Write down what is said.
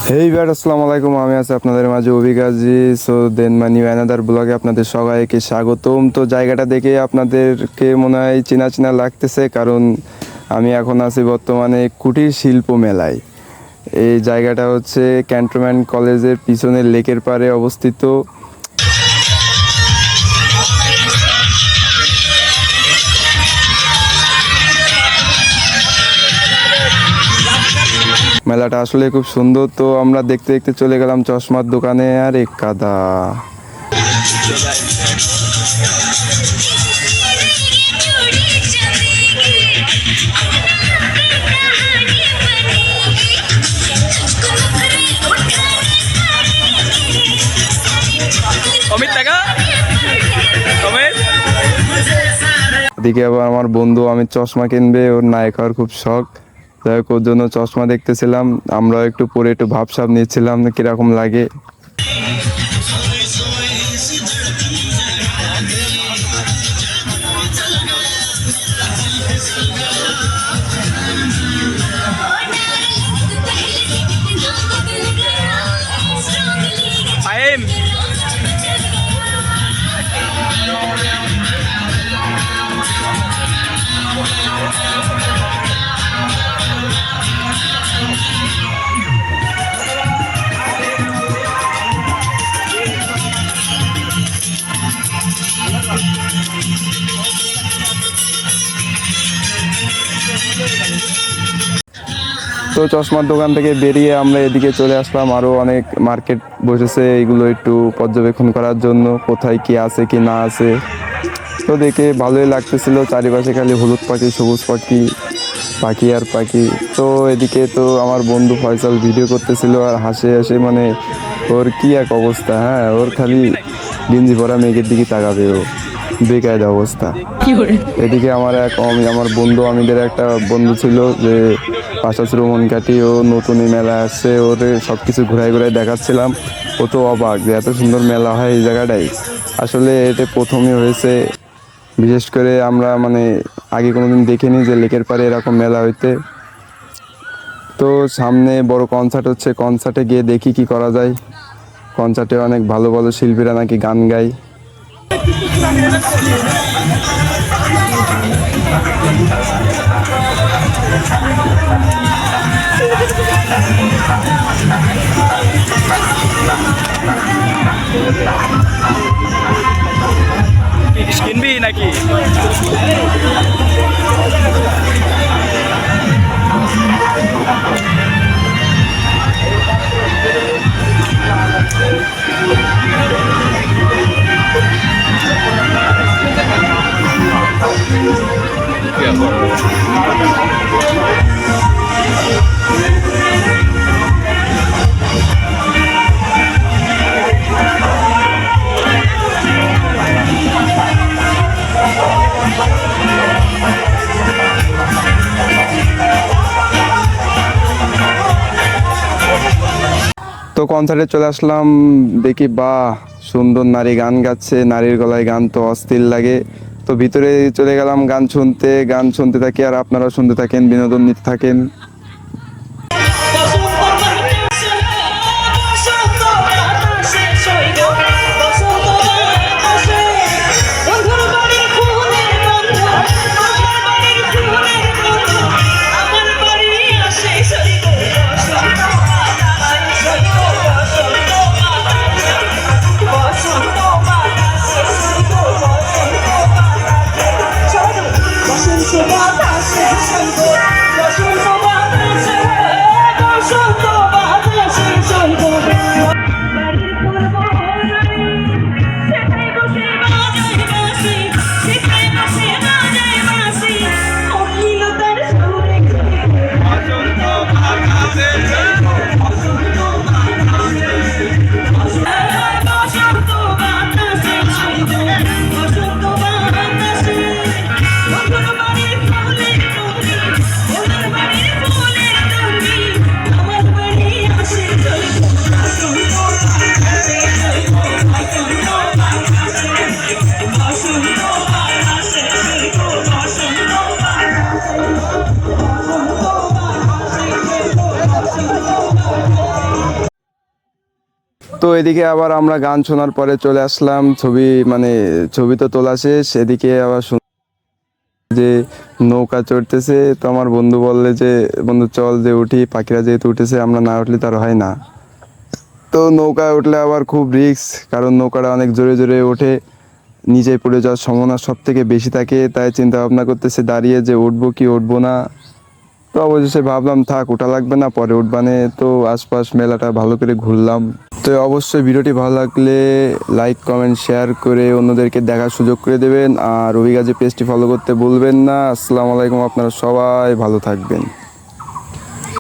হেই bat, আসসালামু আলাইকুম। আমি আছি আপনাদের মাঝে অভিগাজী। সো দেন মানি অ্যানাদার ব্লগে আপনাদের সবাইকে স্বাগতম। তো জায়গাটা দেখে আপনাদেরকে মনে হয় চেনা চেনা লাগতেছে, কারণ আমি এখন আছি বর্তমানে কুটির শিল্প মেলায়। এই জায়গাটা হচ্ছে ক্যান্টনমেন্ট কলেজের পিছনে লেকের পাড়ে অবস্থিত। মেলাটা আসলে খুব সুন্দর। তো আমরা দেখতে দেখতে চলে গেলাম চশমার দোকানে, আর এক কাদা। এদিকে আবার আমার বন্ধু আমি চশমা কিনবে, ওর নায়ক হওয়ার খুব শখ। যাই হোক, ওর জন্য চশমা দেখতেছিলাম। আমরাও একটু পরে একটু ভাবসাব নিচ্ছিলাম কিরকম লাগে। তো চশমার দোকান থেকে বেরিয়ে আমরা এদিকে চলে আসলাম। আরও অনেক মার্কেট বসেছে, এগুলো একটু পর্যবেক্ষণ করার জন্য, কোথায় কি আছে কি না আছে। তো দেখে ভালোই লাগতেছিল, চারিপাশে খালি হলুদ পাখি, সবুজ পাখি, পাখি আর পাখি। তো এদিকে তো আমার বন্ধু ফয়সাল ভিডিও করতেছিল আর হাসে হাসে, মানে ওর কি এক অবস্থা। হ্যাঁ, ওর খালি গেঞ্জি পরা মেঘের দিকে তাকাবে, ও বেকায়দা অবস্থা। এদিকে আমার বন্ধু, আমাদের একটা বন্ধু ছিল যে পাশা শ্রমণ কাটি, ও নতুন মেলা আসছে, ওর সব কিছু ঘুরাই ঘুরাই দেখাচ্ছিলাম। ও তো অবাক যে এত সুন্দর মেলা হয় এই জায়গাটায়। আসলে এটা প্রথমই হয়েছে, বিশেষ করে আমরা মানে আগে কোনোদিন দেখিনি যে লেকের পাড়ে এরকম মেলা হইতে। তো সামনে বড় কনসার্ট হচ্ছে, কনসার্টে গিয়ে দেখি কি করা যায়। কনসার্টে অনেক ভালো ভালো শিল্পীরা নাকি গান গায়। কিনবি নাকি? তো কনসার্টে চলে আসলাম, দেখি বাহ, সুন্দর নারী গান গাচ্ছে। নারীর গলায় গান তো অস্থির লাগে। তো ভিতরে চলে গেলাম গান শুনতে থাকি, আর আপনারা শুনতে থাকেন, বিনোদন নিতে থাকেন। তো এদিকে আবার আমরা গান শোনার পরে চলে আসলাম ছবি তো তোলা শেষ, এদিকে আবার যে নৌকা চড়তেছে। তো আমার বন্ধু বললে যে বন্ধু চল যে উঠি, পাখিরা যেহেতু উঠেছে আমরা না উঠলে তার হয় না। তো নৌকায় উঠলে আবার খুব রিস্ক, কারণ নৌকাটা অনেক জোরে জোরে ওঠে, নিচে পড়ে যাওয়ার সম্ভাবনা সব থেকে বেশি থাকে। তাই চিন্তা ভাবনা করতেছে দাঁড়িয়ে যে উঠবো কি উঠবো না। তো অবশেষে ভাবলাম থাক, ওঠা লাগবে না, পরে উঠবানে। তো আশপাশ মেলাটা ভালো করে ঘুরলাম। তো অবশ্যই ভিডিওটি ভালো লাগলে লাইক কমেন্ট শেয়ার করে অন্যদেরকে দেখার সুযোগ করে দেবেন। আর রবিগাজী পেজটি ফলো করতে ভুলবেন না। আসসালামু আলাইকুম, আপনারা সবাই ভালো থাকবেন।